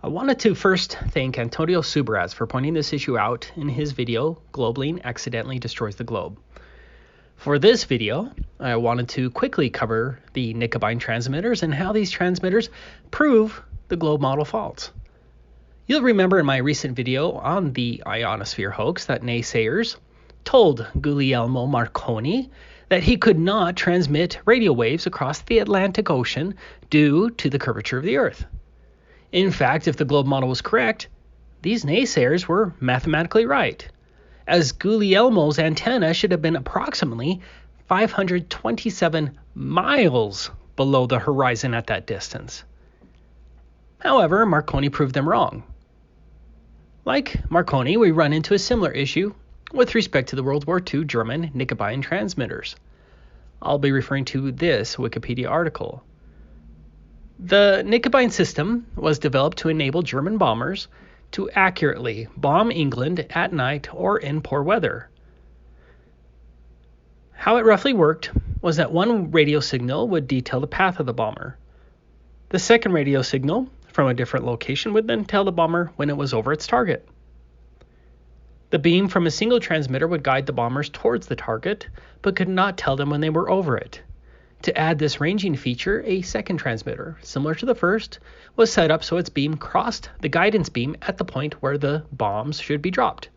I wanted to first thank Antonio Subraz for pointing this issue out in his video, Globaling Accidentally Destroys the Globe. For this video, I wanted to quickly cover the Knickebein transmitters and how these transmitters prove the globe model false. You'll remember in my recent video on the ionosphere hoax that naysayers told Guglielmo Marconi that he could not transmit radio waves across the Atlantic Ocean due to the curvature of the Earth. In fact, if the globe model was correct, these naysayers were mathematically right, as Guglielmo's antenna should have been approximately 527 miles below the horizon at that distance. However, Marconi proved them wrong. Like Marconi, we run into a similar issue with respect to the World War II German Knickebein transmitters. I'll be referring to this Wikipedia article. The Knickebein system was developed to enable German bombers to accurately bomb England at night or in poor weather. How it roughly worked was that one radio signal would detail the path of the bomber. The second radio signal from a different location would then tell the bomber when it was over its target. The beam from a single transmitter would guide the bombers towards the target, but could not tell them when they were over it. To add this ranging feature, a second transmitter, similar to the first, was set up so its beam crossed the guidance beam at the point where the bombs should be dropped.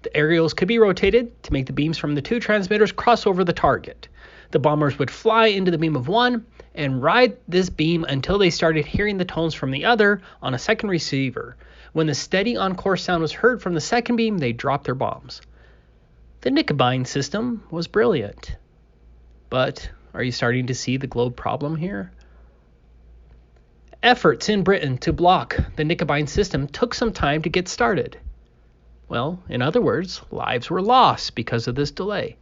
The aerials could be rotated to make the beams from the two transmitters cross over the target. The bombers would fly into the beam of one and ride this beam until they started hearing the tones from the other on a second receiver. When the steady on-course sound was heard from the second beam, they dropped their bombs. The Knickebein system was brilliant. But are you starting to see the globe problem here? Efforts in Britain to block the Knickebein system took some time to get started. Well, in other words, lives were lost because of this delay.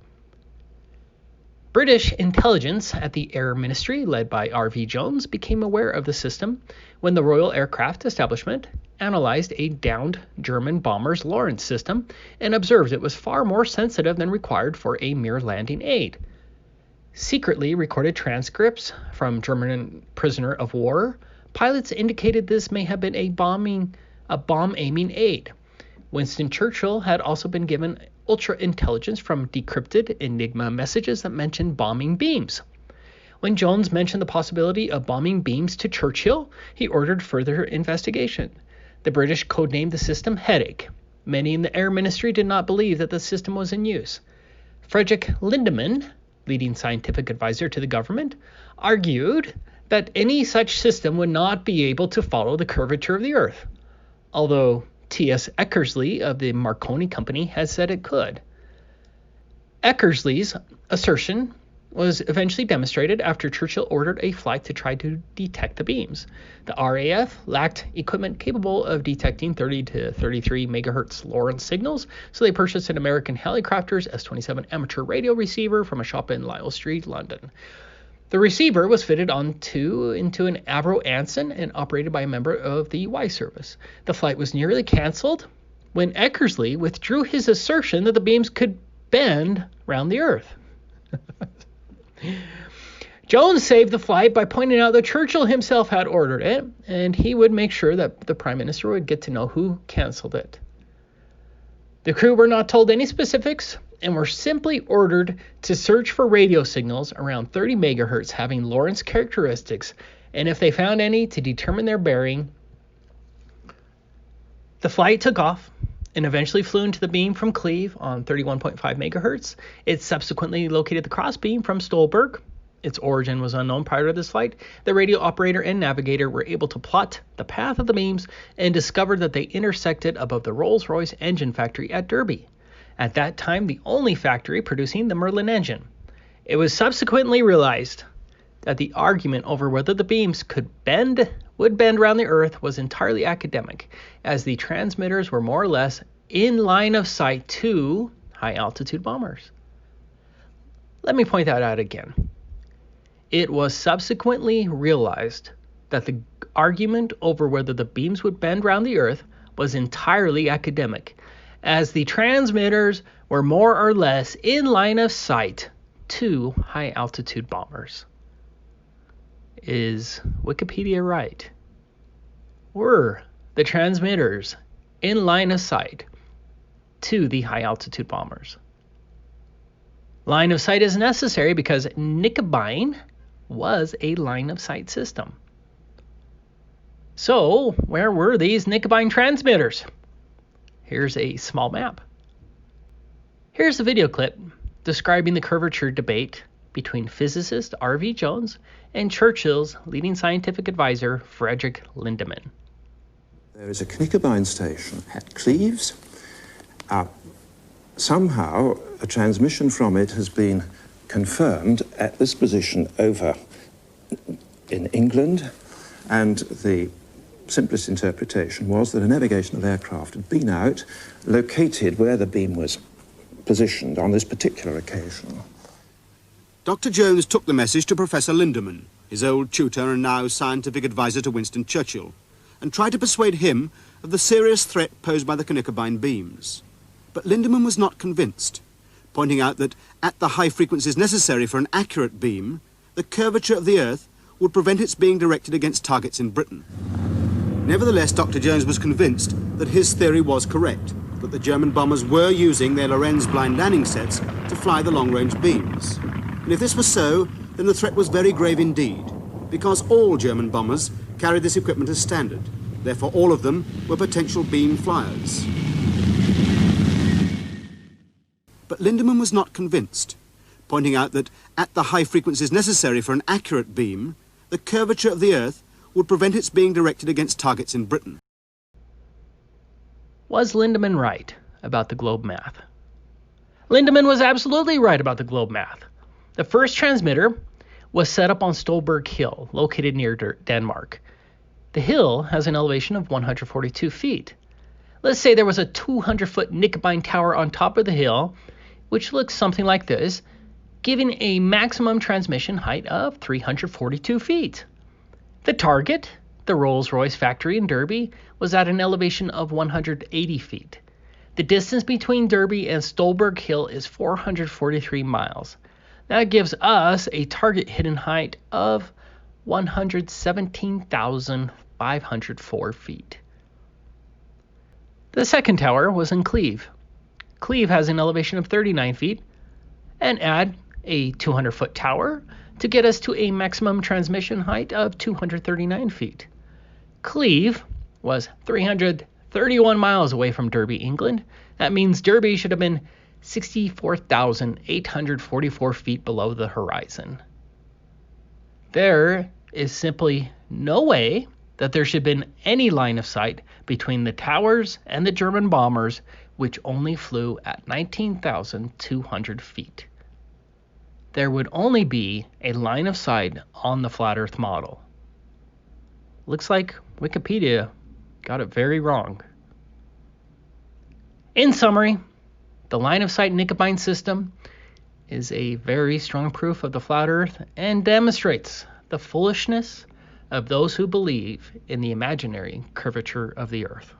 British intelligence at the Air Ministry, led by R.V. Jones, became aware of the system when the Royal Aircraft Establishment analyzed a downed German bomber's Lorentz system and observed it was far more sensitive than required for a mere landing aid. Secretly recorded transcripts from German prisoner of war pilots indicated this may have been a bomb-aiming aid. Winston Churchill had also been given ultra-intelligence from decrypted Enigma messages that mentioned bombing beams. When Jones mentioned the possibility of bombing beams to Churchill, he ordered further investigation. The British codenamed the system Headache. Many in the Air Ministry did not believe that the system was in use. Frederick Lindemann, leading scientific advisor to the government, argued that any such system would not be able to follow the curvature of the Earth, although T.S. Eckersley of the Marconi Company has said it could. Eckersley's assertion was eventually demonstrated after Churchill ordered a flight to try to detect the beams. The RAF lacked equipment capable of detecting 30 to 33 megahertz Lorentz signals, so they purchased an American Helicopters S-27 amateur radio receiver from a shop in Lisle Street, London. The receiver was fitted into an Avro Anson and operated by a member of the Y Service. The flight was nearly canceled when Eckersley withdrew his assertion that the beams could bend round the Earth. Jones saved the flight by pointing out that Churchill himself had ordered it, and he would make sure that the Prime Minister would get to know who canceled it. The crew were not told any specifics and were simply ordered to search for radio signals around 30 megahertz having Lorentz characteristics, and if they found any, to determine their bearing. The flight took off and eventually flew into the beam from Cleve on 31.5 megahertz. It subsequently located the crossbeam from Stolberg. Its origin was unknown prior to this flight. The radio operator and navigator were able to plot the path of the beams and discovered that they intersected above the Rolls-Royce engine factory at Derby, at that time the only factory producing the Merlin engine. It was subsequently realized that the argument over whether the beams would bend around the Earth was entirely academic, as the transmitters were more or less in line of sight to high-altitude bombers. Let me point that out again. It was subsequently realized that the argument over whether the beams would bend around the Earth was entirely academic, as the transmitters were more or less in line of sight to high-altitude bombers. Is Wikipedia right? Were the transmitters in line of sight to the high altitude bombers. Line of sight is necessary because Knickebein was a line of sight system. So, where were these Knickebein transmitters? Here's a small map. Here's a video clip describing the curvature debate between physicist R.V. Jones and Churchill's leading scientific advisor, Frederick Lindemann. There is a Knickebein station at Cleves. Somehow, a transmission from it has been confirmed at this position over in England, and the simplest interpretation was that a navigational aircraft had been out, located where the beam was positioned on this particular occasion. Dr. Jones took the message to Professor Lindemann, his old tutor and now scientific advisor to Winston Churchill, and tried to persuade him of the serious threat posed by the Knickebein beams. But Lindemann was not convinced, pointing out that at the high frequencies necessary for an accurate beam, the curvature of the Earth would prevent its being directed against targets in Britain. Nevertheless, Dr. Jones was convinced that his theory was correct, that the German bombers were using their Lorenz blind landing sets to fly the long-range beams. And if this was so, then the threat was very grave indeed, because all German bombers carried this equipment as standard. Therefore, all of them were potential beam flyers. But Lindemann was not convinced, pointing out that at the high frequencies necessary for an accurate beam, the curvature of the Earth would prevent its being directed against targets in Britain. Was Lindemann right about the globe math? Lindemann was absolutely right about the globe math. The first transmitter was set up on Stolberg Hill, located near Denmark. The hill has an elevation of 142 feet. Let's say there was a 200-foot Knickebein tower on top of the hill, which looks something like this, giving a maximum transmission height of 342 feet. The target, the Rolls-Royce factory in Derby, was at an elevation of 180 feet. The distance between Derby and Stolberg Hill is 443 miles. That gives us a target hidden height of 117,504 feet. The second tower was in Cleve. Cleve has an elevation of 39 feet, and add a 200-foot tower to get us to a maximum transmission height of 239 feet. Cleve was 331 miles away from Derby, England. That means Derby should have been 64,844 feet below the horizon. There is simply no way that there should have been any line of sight between the towers and the German bombers, which only flew at 19,200 feet. There would only be a line of sight on the flat Earth model. Looks like Wikipedia got it very wrong. In summary, the line of sight Knickebein system is a very strong proof of the flat Earth and demonstrates the foolishness of those who believe in the imaginary curvature of the Earth.